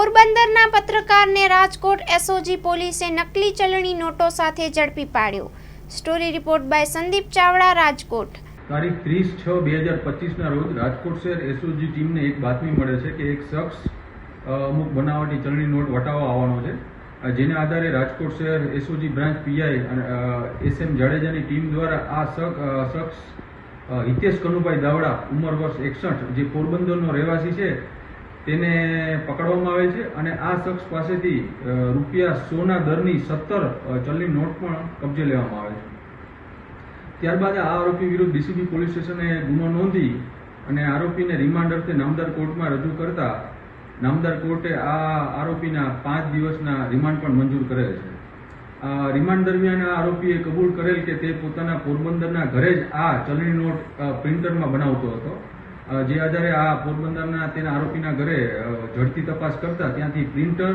પોરબંદરના પત્રકારને રાજકોટ એસઓજી પોલીસે નકલી ચલણી નોટો સાથે ઝડપી પાડ્યો। Story report by Sandeep Chavda, Rajkot. તારીખ 30/6/2025 રોજ રાજકોટ શહેર એસઓજી ટીમને એક બાતમી મળે છે કે એક શખ્સ અમુક બનાવટી ચલણી નોટ વટાવવા આવવાનો છે, જેને આધારે રાજકોટ શહેર એસઓજી બ્રાન્ચ પીઆઈ અને એસએમ જાડેજાની ટીમ દ્વારા આ શખ્સ હિતેશ કનુભાઈ દાવડા, ઉંમર વર્ષ 61, જે પોરબંદરનો રહેવાસી છે, તેને પકડવામાં આવે છે અને આ શખ્સ પાસેથી રૂપિયા 100ના દરની 17 ચલણી નોટ પણ કબજે લેવામાં આવે છે। ત્યારબાદ આ આરોપી વિરુદ્ધ ડીસીબી પોલીસ સ્ટેશને ગુનો નોંધી અને આરોપીને રિમાન્ડ અર્થે નામદાર કોર્ટમાં રજૂ કરતા નામદાર કોર્ટે આ આરોપીના 5 દિવસના રિમાન્ડ પણ મંજૂર કરેલ છે। રિમાન્ડ દરમિયાન આ આરોપીએ કબૂલ કરેલ કે તે પોતાના પોરબંદરના ઘરે જ આ ચલણી નોટ પ્રિન્ટરમાં બનાવતો હતો, જે આધારે આ પોરબંદરના તેના આરોપીના ઘરે ઝડપી તપાસ કરતા ત્યાંથી પ્રિન્ટર,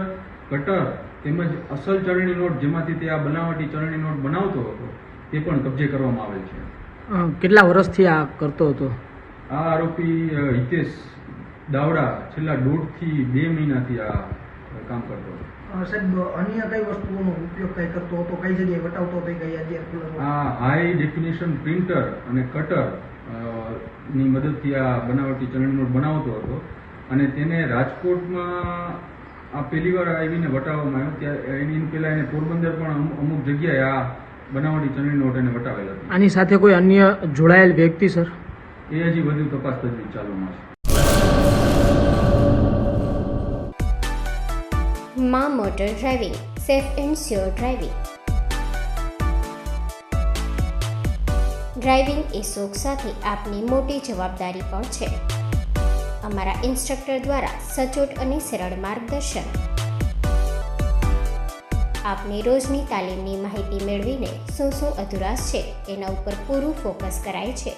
કટર તેમજ અસલ ચલણી નોટ જેમાંથી તે આ બનાવટી ચલણી નોટ બનાવતો હતો તે પણ કબજે કરવામાં આવેલ છે। કેટલા વર્ષથી આ કરતો હતો? આ આરોપી હિતેશ દાવડા છેલ્લા 1.5 થી 2 મહિનાથી આ કામ કરતો હતો। સાહેબ, અન્ય કઈ વસ્તુઓનો ઉપયોગ કઈ કરતો હતો, કઈ જગ્યાએ વટાવતો હતો, કઈ જગ્યાએ? આ હાઈ ડેફિનેશન પ્રિન્ટર અને કટર ની મદદથી આ બનાવટી ચલણી નોટ બનાવતો હતો અને તેને રાજકોટમાં આ પહેલી વાર આવીને વટાવવામાં આવ્યો। ત્યારે એની પહેલા એને પોરબંદર પણ અમુક જગ્યાએ આ બનાવટી ચલણી નોટ એને વટાવેલ હતી। આની સાથે કોઈ અન્ય જોડાયેલ વ્યક્તિ સર? એ હજી વધુ તપાસ તજવીજ ચાલુમાં છે। માં motor driving, safe and sure driving. Driving એ શોખ સાથે આપની મોટી જવાબદારી પણ છે। અમારા ઇન્સ્ટ્રક્ટર દ્વારા સચોટ અને સરળ માર્ગદર્શન। આપની રોજની તાલીમની માહિતી મેળવીને શું અધુરાશ છે એના ઉપર પૂરું ફોકસ કરાય છે।